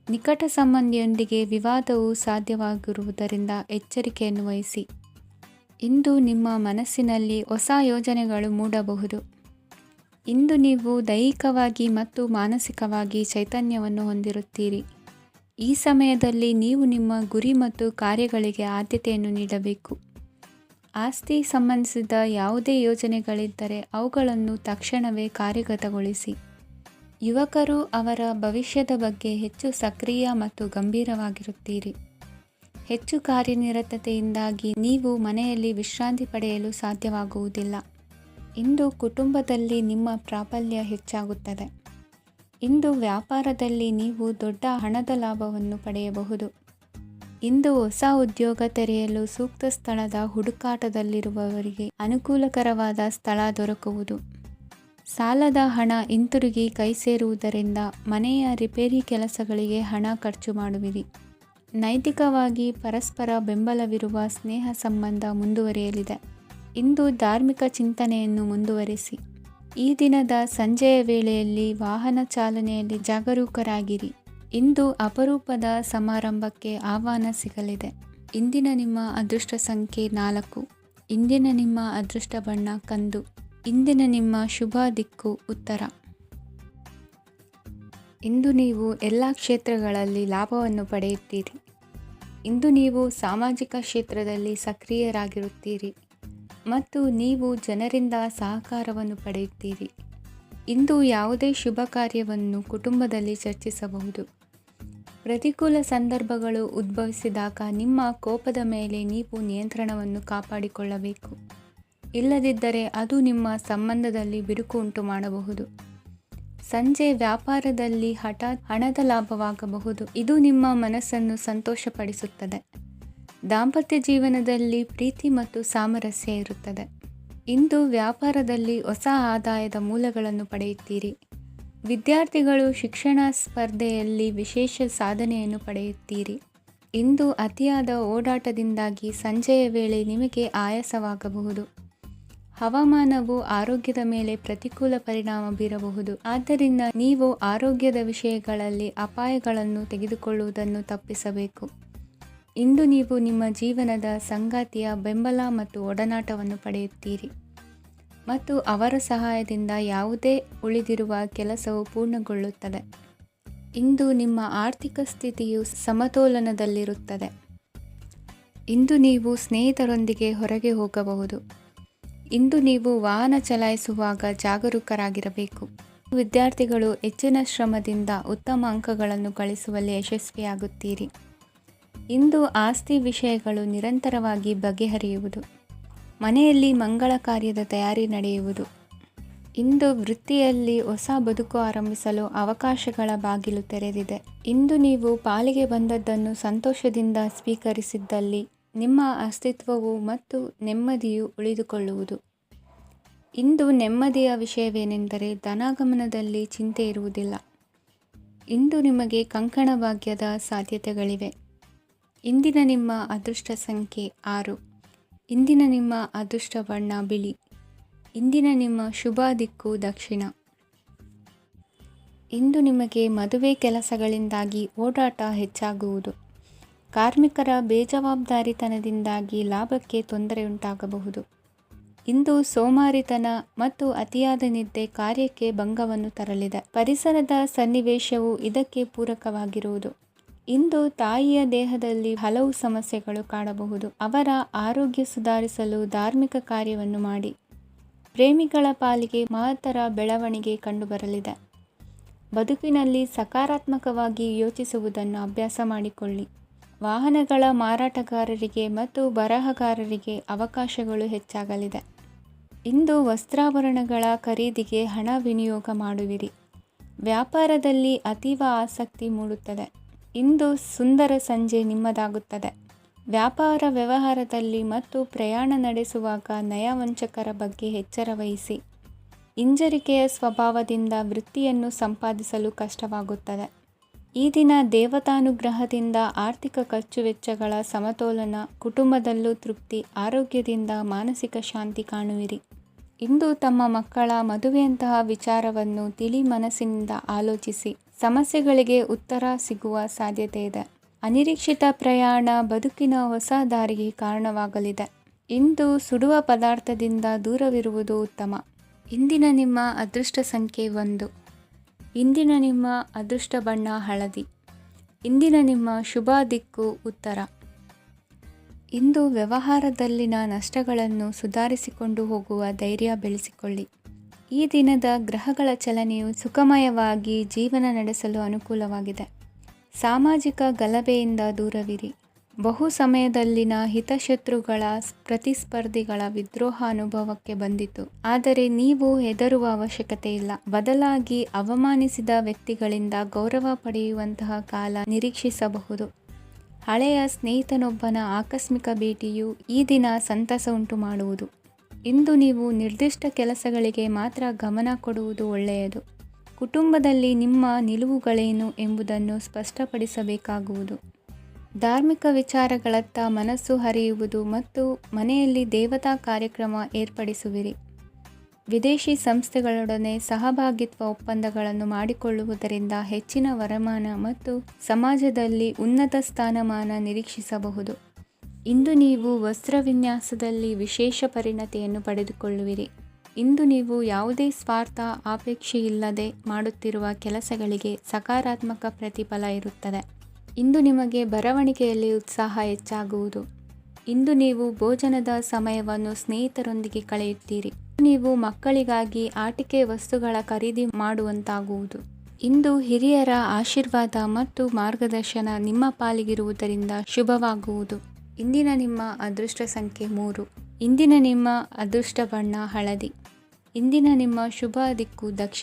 ನಿಕಟ ಸಂಬಂಧಿಯೊಂದಿಗೆ ವಿವಾದವು ಸಾಧ್ಯವಾಗಿರುವುದರಿಂದ ಎಚ್ಚರಿಕೆಯನ್ನು ವಹಿಸಿ. ಇಂದು ನಿಮ್ಮ ಮನಸ್ಸಿನಲ್ಲಿ ಹೊಸ ಯೋಜನೆಗಳು ಮೂಡಬಹುದು. ಇಂದು ನೀವು ದೈಹಿಕವಾಗಿ ಮತ್ತು ಮಾನಸಿಕವಾಗಿ ಚೈತನ್ಯವನ್ನು ಹೊಂದಿರುತ್ತೀರಿ. ಈ ಸಮಯದಲ್ಲಿ ನೀವು ನಿಮ್ಮ ಗುರಿ ಮತ್ತು ಕಾರ್ಯಗಳಿಗೆ ಆದ್ಯತೆಯನ್ನು ನೀಡಬೇಕು. ಆಸ್ತಿ ಸಂಬಂಧಿಸಿದ ಯಾವುದೇ ಯೋಜನೆಗಳಿದ್ದರೆ ಅವುಗಳನ್ನು ತಕ್ಷಣವೇ ಕಾರ್ಯಗತಗೊಳಿಸಿ. ಯುವಕರು ಅವರ ಭವಿಷ್ಯದ ಬಗ್ಗೆ ಹೆಚ್ಚು ಸಕ್ರಿಯ ಮತ್ತು ಗಂಭೀರವಾಗಿರುತ್ತೀರಿ. ಹೆಚ್ಚು ಕಾರ್ಯನಿರತತೆಯಿಂದಾಗಿ ನೀವು ಮನೆಯಲ್ಲಿ ವಿಶ್ರಾಂತಿ ಪಡೆಯಲು ಸಾಧ್ಯವಾಗುವುದಿಲ್ಲ. ಇಂದು ಕುಟುಂಬದಲ್ಲಿ ನಿಮ್ಮ ಪ್ರಾಬಲ್ಯ ಹೆಚ್ಚಾಗುತ್ತದೆ. ಇಂದು ವ್ಯಾಪಾರದಲ್ಲಿ ನೀವು ದೊಡ್ಡ ಹಣದ ಲಾಭವನ್ನು ಪಡೆಯಬಹುದು. ಇಂದು ಹೊಸ ಉದ್ಯೋಗ ತೆರೆಯಲು ಸೂಕ್ತ ಸ್ಥಳದ ಹುಡುಕಾಟದಲ್ಲಿರುವವರಿಗೆ ಅನುಕೂಲಕರವಾದ ಸ್ಥಳ ದೊರಕುವುದು. ಸಾಲದ ಹಣ ಹಿಂತಿರುಗಿ ಕೈ ಸೇರುವುದರಿಂದ ಮನೆಯ ರಿಪೇರಿ ಕೆಲಸಗಳಿಗೆ ಹಣ ಖರ್ಚು ಮಾಡುವಿರಿ. ನೈತಿಕವಾಗಿ ಪರಸ್ಪರ ಬೆಂಬಲವಿರುವ ಸ್ನೇಹ ಸಂಬಂಧ ಮುಂದುವರಿಯಲಿದೆ. ಇಂದು ಧಾರ್ಮಿಕ ಚಿಂತನೆಯನ್ನು ಮುಂದುವರಿಸಿ. ಈ ದಿನದ ಸಂಜೆಯ ವೇಳೆಯಲ್ಲಿ ವಾಹನ ಚಾಲನೆಯಲ್ಲಿ ಜಾಗರೂಕರಾಗಿರಿ. ಇಂದು ಅಪರೂಪದ ಸಮಾರಂಭಕ್ಕೆ ಆಹ್ವಾನ ಸಿಗಲಿದೆ. ಇಂದಿನ ನಿಮ್ಮ ಅದೃಷ್ಟ ಸಂಖ್ಯೆ 4. ಇಂದಿನ ನಿಮ್ಮ ಅದೃಷ್ಟ ಬಣ್ಣ ಕಂದು. ಇಂದಿನ ನಿಮ್ಮ ಶುಭ ದಿಕ್ಕು ಉತ್ತರ. ಇಂದು ನೀವು ಎಲ್ಲ ಕ್ಷೇತ್ರಗಳಲ್ಲಿ ಲಾಭವನ್ನು ಪಡೆಯುತ್ತೀರಿ. ಇಂದು ನೀವು ಸಾಮಾಜಿಕ ಕ್ಷೇತ್ರದಲ್ಲಿ ಸಕ್ರಿಯರಾಗಿರುತ್ತೀರಿ ಮತ್ತು ನೀವು ಜನರಿಂದ ಸಹಕಾರವನ್ನು ಪಡೆಯುತ್ತೀರಿ. ಇಂದು ಯಾವುದೇ ಶುಭ ಕಾರ್ಯವನ್ನು ಕುಟುಂಬದಲ್ಲಿ ಚರ್ಚಿಸಬಹುದು. ಪ್ರತಿಕೂಲ ಸಂದರ್ಭಗಳು ಉದ್ಭವಿಸಿದಾಗ ನಿಮ್ಮ ಕೋಪದ ಮೇಲೆ ನೀವು ನಿಯಂತ್ರಣವನ್ನು ಕಾಪಾಡಿಕೊಳ್ಳಬೇಕು. ಇಲ್ಲದಿದ್ದರೆ ಅದು ನಿಮ್ಮ ಸಂಬಂಧದಲ್ಲಿ ಬಿರುಕು ಉಂಟು ಮಾಡಬಹುದು. ಸಂಜೆ ವ್ಯಾಪಾರದಲ್ಲಿ ಹಠಾತ್ ಹಣದ ಲಾಭವಾಗಬಹುದು. ಇದು ನಿಮ್ಮ ಮನಸ್ಸನ್ನು ಸಂತೋಷಪಡಿಸುತ್ತದೆ. ದಾಂಪತ್ಯ ಜೀವನದಲ್ಲಿ ಪ್ರೀತಿ ಮತ್ತು ಸಾಮರಸ್ಯ ಇರುತ್ತದೆ. ಇಂದು ವ್ಯಾಪಾರದಲ್ಲಿ ಹೊಸ ಆದಾಯದ ಮೂಲಗಳನ್ನು ಪಡೆಯುತ್ತೀರಿ. ವಿದ್ಯಾರ್ಥಿಗಳು ಶಿಕ್ಷಣ ಸ್ಪರ್ಧೆಯಲ್ಲಿ ವಿಶೇಷ ಸಾಧನೆಯನ್ನು ಪಡೆಯುತ್ತೀರಿ. ಇಂದು ಅತಿಯಾದ ಓಡಾಟದಿಂದಾಗಿ ಸಂಜೆಯ ವೇಳೆ ನಿಮಗೆ ಆಯಾಸವಾಗಬಹುದು. ಹವಾಮಾನವು ಆರೋಗ್ಯದ ಮೇಲೆ ಪ್ರತಿಕೂಲ ಪರಿಣಾಮ ಬೀರಬಹುದು. ಆದ್ದರಿಂದ ನೀವು ಆರೋಗ್ಯದ ವಿಷಯಗಳಲ್ಲಿ ಅಪಾಯಗಳನ್ನು ತೆಗೆದುಕೊಳ್ಳುವುದನ್ನು ತಪ್ಪಿಸಬೇಕು. ಇಂದು ನೀವು ನಿಮ್ಮ ಜೀವನದ ಸಂಗಾತಿಯ ಬೆಂಬಲ ಮತ್ತು ಒಡನಾಟವನ್ನು ಪಡೆಯುತ್ತೀರಿ ಮತ್ತು ಅವರ ಸಹಾಯದಿಂದ ಯಾವುದೇ ಉಳಿದಿರುವ ಕೆಲಸವು ಪೂರ್ಣಗೊಳ್ಳುತ್ತದೆ. ಇಂದು ನಿಮ್ಮ ಆರ್ಥಿಕ ಸ್ಥಿತಿಯು ಸಮತೋಲನದಲ್ಲಿರುತ್ತದೆ. ಇಂದು ನೀವು ಸ್ನೇಹಿತರೊಂದಿಗೆ ಹೊರಗೆ ಹೋಗಬಹುದು. ಇಂದು ನೀವು ವಾಹನ ಚಲಾಯಿಸುವಾಗ ಜಾಗರೂಕರಾಗಿರಬೇಕು. ವಿದ್ಯಾರ್ಥಿಗಳು ಹೆಚ್ಚಿನ ಶ್ರಮದಿಂದ ಉತ್ತಮ ಅಂಕಗಳನ್ನು ಗಳಿಸುವಲ್ಲಿ ಯಶಸ್ವಿಯಾಗುತ್ತೀರಿ. ಇಂದು ಆಸ್ತಿ ವಿಷಯಗಳು ನಿರಂತರವಾಗಿ ಬಗೆಹರಿಯುವುದು. ಮನೆಯಲ್ಲಿ ಮಂಗಳ ಕಾರ್ಯದ ತಯಾರಿ ನಡೆಯುವುದು. ಇಂದು ವೃತ್ತಿಯಲ್ಲಿ ಹೊಸ ಬದುಕು ಆರಂಭಿಸಲು ಅವಕಾಶಗಳ ಬಾಗಿಲು ತೆರೆದಿದೆ. ಇಂದು ನೀವು ಪಾಲಿಗೆ ಬಂದದ್ದನ್ನು ಸಂತೋಷದಿಂದ ಸ್ವೀಕರಿಸಿದ್ದಲ್ಲಿ ನಿಮ್ಮ ಅಸ್ತಿತ್ವವು ಮತ್ತು ನೆಮ್ಮದಿಯು ಉಳಿದುಕೊಳ್ಳುವುದು. ಇಂದು ನೆಮ್ಮದಿಯ ವಿಷಯವೇನೆಂದರೆ ಧನಾಗಮನದಲ್ಲಿ ಚಿಂತೆ ಇರುವುದಿಲ್ಲ. ಇಂದು ನಿಮಗೆ ಕಂಕಣ ಭಾಗ್ಯದ ಸಾಧ್ಯತೆಗಳಿವೆ. ಇಂದಿನ ನಿಮ್ಮ ಅದೃಷ್ಟ ಸಂಖ್ಯೆ 6. ಇಂದಿನ ನಿಮ್ಮ ಅದೃಷ್ಟ ಬಣ್ಣ ಬಿಳಿ. ಇಂದಿನ ನಿಮ್ಮ ಶುಭ ದಿಕ್ಕು ದಕ್ಷಿಣ. ಇಂದು ನಿಮಗೆ ಮದುವೆ ಕೆಲಸಗಳಿಂದಾಗಿ ಓಡಾಟ ಹೆಚ್ಚಾಗುವುದು. ಕಾರ್ಮಿಕರ ಬೇಜವಾಬ್ದಾರಿತನದಿಂದಾಗಿ ಲಾಭಕ್ಕೆ ತೊಂದರೆಯುಂಟಾಗಬಹುದು. ಇಂದು ಸೋಮಾರಿತನ ಮತ್ತು ಅತಿಯಾದ ನಿದ್ದೆ ಕಾರ್ಯಕ್ಕೆ ಭಂಗವನ್ನು ತರಲಿದೆ. ಪರಿಸರದ ಸನ್ನಿವೇಶವು ಇದಕ್ಕೆ ಪೂರಕವಾಗಿರುವುದು. ಇಂದು ತಾಯಿಯ ದೇಹದಲ್ಲಿ ಹಲವು ಸಮಸ್ಯೆಗಳು ಕಾಡಬಹುದು. ಅವರ ಆರೋಗ್ಯ ಸುಧಾರಿಸಲು ಧಾರ್ಮಿಕ ಕಾರ್ಯವನ್ನು ಮಾಡಿ. ಪ್ರೇಮಿಗಳ ಪಾಲಿಗೆ ಮಹತ್ತರ ಬೆಳವಣಿಗೆ ಕಂಡುಬರಲಿದೆ. ಬದುಕಿನಲ್ಲಿ ಸಕಾರಾತ್ಮಕವಾಗಿ ಯೋಚಿಸುವುದನ್ನು ಅಭ್ಯಾಸ ಮಾಡಿಕೊಳ್ಳಿ. ವಾಹನಗಳ ಮಾರಾಟಗಾರರಿಗೆ ಮತ್ತು ಬರಹಗಾರರಿಗೆ ಅವಕಾಶಗಳು ಹೆಚ್ಚಾಗಲಿದೆ. ಇಂದು ವಸ್ತ್ರಾಭರಣಗಳ ಖರೀದಿಗೆ ಹಣ ವಿನಿಯೋಗ ಮಾಡುವಿರಿ. ವ್ಯಾಪಾರದಲ್ಲಿ ಅತೀವ ಆಸಕ್ತಿ ಮೂಡುತ್ತದೆ. ಇಂದು ಸುಂದರ ಸಂಜೆ ನಿಮ್ಮದಾಗುತ್ತದೆ. ವ್ಯಾಪಾರ ವ್ಯವಹಾರದಲ್ಲಿ ಮತ್ತು ಪ್ರಯಾಣ ನಡೆಸುವಾಗ ನಯವಂಚಕರ ಬಗ್ಗೆ ಎಚ್ಚರ ವಹಿಸಿ. ಹಿಂಜರಿಕೆಯ ಸ್ವಭಾವದಿಂದ ವೃತ್ತಿಯನ್ನು ಸಂಪಾದಿಸಲು ಕಷ್ಟವಾಗುತ್ತದೆ. ಈ ದಿನ ದೇವತಾನುಗ್ರಹದಿಂದ ಆರ್ಥಿಕ ಖರ್ಚು ವೆಚ್ಚಗಳ ಸಮತೋಲನ, ಕುಟುಂಬದಲ್ಲೂ ತೃಪ್ತಿ, ಆರೋಗ್ಯದಿಂದ ಮಾನಸಿಕ ಶಾಂತಿ ಕಾಣುವಿರಿ. ಇಂದು ತಮ್ಮ ಮಕ್ಕಳ ಮದುವೆಯಂತಹ ವಿಚಾರವನ್ನು ತಿಳಿ ಮನಸ್ಸಿನಿಂದ ಆಲೋಚಿಸಿ ಸಮಸ್ಯೆಗಳಿಗೆ ಉತ್ತರ ಸಿಗುವ ಸಾಧ್ಯತೆ ಇದೆ. ಅನಿರೀಕ್ಷಿತ ಪ್ರಯಾಣ ಬದುಕಿನ ಹೊಸ ದಾರಿಗೆ ಕಾರಣವಾಗಲಿದೆ. ಇಂದು ಸುಡುವ ಪದಾರ್ಥದಿಂದ ದೂರವಿರುವುದು ಉತ್ತಮ. ಇಂದಿನ ನಿಮ್ಮ ಅದೃಷ್ಟ ಸಂಖ್ಯೆ 1. ಇಂದಿನ ನಿಮ್ಮ ಅದೃಷ್ಟ ಬಣ್ಣ ಹಳದಿ. ಇಂದಿನ ನಿಮ್ಮ ಶುಭ ದಿಕ್ಕು ಉತ್ತರ. ಇಂದು ವ್ಯವಹಾರದಲ್ಲಿನ ನಷ್ಟಗಳನ್ನು ಸುಧಾರಿಸಿಕೊಂಡು ಹೋಗುವ ಧೈರ್ಯ ಬೆಳೆಸಿಕೊಳ್ಳಿ. ಈ ದಿನದ ಗ್ರಹಗಳ ಚಲನೆಯು ಸುಖಮಯವಾಗಿ ಜೀವನ ನಡೆಸಲು ಅನುಕೂಲವಾಗಿದೆ. ಸಾಮಾಜಿಕ ಗಲಭೆಯಿಂದ ದೂರವಿರಿ. ಬಹು ಸಮಯದಲ್ಲಿನ ಹಿತಶತ್ರುಗಳ ಪ್ರತಿಸ್ಪರ್ಧಿಗಳ ವಿದ್ರೋಹ ಅನುಭವಕ್ಕೆ ಬಂದಿತು. ಆದರೆ ನೀವು ಹೆದರುವ ಅವಶ್ಯಕತೆ ಇಲ್ಲ. ಬದಲಾಗಿ ಅವಮಾನಿಸಿದ ವ್ಯಕ್ತಿಗಳಿಂದ ಗೌರವ ಪಡೆಯುವಂತಹ ಕಾಲ ನಿರೀಕ್ಷಿಸಬಹುದು. ಹಳೆಯ ಸ್ನೇಹಿತನೊಬ್ಬನ ಆಕಸ್ಮಿಕ ಭೇಟಿಯು ಈ ದಿನ ಸಂತಸ ಉಂಟು ಮಾಡುವುದು. ಇಂದು ನೀವು ನಿರ್ದಿಷ್ಟ ಕೆಲಸಗಳಿಗೆ ಮಾತ್ರ ಗಮನ ಕೊಡುವುದು ಒಳ್ಳೆಯದು. ಕುಟುಂಬದಲ್ಲಿ ನಿಮ್ಮ ನಿಲುವುಗಳೇನು ಎಂಬುದನ್ನು ಸ್ಪಷ್ಟಪಡಿಸಬೇಕಾಗುವುದು. ಧಾರ್ಮಿಕ ವಿಚಾರಗಳತ್ತ ಮನಸ್ಸು ಹರಿಯುವುದು ಮತ್ತು ಮನೆಯಲ್ಲಿ ದೇವತಾ ಕಾರ್ಯಕ್ರಮ ಏರ್ಪಡಿಸುವಿರಿ. ವಿದೇಶಿ ಸಂಸ್ಥೆಗಳೊಡನೆ ಸಹಭಾಗಿತ್ವ ಒಪ್ಪಂದಗಳನ್ನು ಮಾಡಿಕೊಳ್ಳುವುದರಿಂದ ಹೆಚ್ಚಿನ ವರಮಾನ ಮತ್ತು ಸಮಾಜದಲ್ಲಿ ಉನ್ನತ ಸ್ಥಾನಮಾನ ನಿರೀಕ್ಷಿಸಬಹುದು. ಇಂದು ನೀವು ವಸ್ತ್ರವಿನ್ಯಾಸದಲ್ಲಿ ವಿಶೇಷ ಪರಿಣತಿಯನ್ನು ಪಡೆದುಕೊಳ್ಳುವಿರಿ. ಇಂದು ನೀವು ಯಾವುದೇ ಸ್ವಾರ್ಥ ಅಪೇಕ್ಷೆಯಿಲ್ಲದೆ ಮಾಡುತ್ತಿರುವ ಕೆಲಸಗಳಿಗೆ ಸಕಾರಾತ್ಮಕ ಪ್ರತಿಫಲ ಇರುತ್ತದೆ. ಇಂದು ನಿಮಗೆ ಬರವಣಿಗೆಯಲ್ಲಿ ಉತ್ಸಾಹ ಹೆಚ್ಚಾಗುವುದು. ಇಂದು ನೀವು ಭೋಜನದ ಸಮಯವನ್ನು ಸ್ನೇಹಿತರೊಂದಿಗೆ ಕಳೆಯುತ್ತೀರಿ. ನೀವು ಮಕ್ಕಳಿಗಾಗಿ ಆಟಿಕೆ ವಸ್ತುಗಳ ಖರೀದಿ ಮಾಡುವಂತಾಗುವುದು. ಇಂದು ಹಿರಿಯರ ಆಶೀರ್ವಾದ ಮತ್ತು ಮಾರ್ಗದರ್ಶನ ನಿಮ್ಮ ಪಾಲಿಗಿರುವುದರಿಂದ ಶುಭವಾಗುವುದು. ಇಂದಿನ ನಿಮ್ಮ ಅದೃಷ್ಟ ಸಂಖ್ಯೆ 3. ಇಂದಿನ ನಿಮ್ಮ ಅದೃಷ್ಟ ಬಣ್ಣ ಹಳದಿ. ಇಂದಿನ ನಿಮ್ಮ ಶುಭ ದಿಕ್ಕು ದಕ್ಷಿಣ.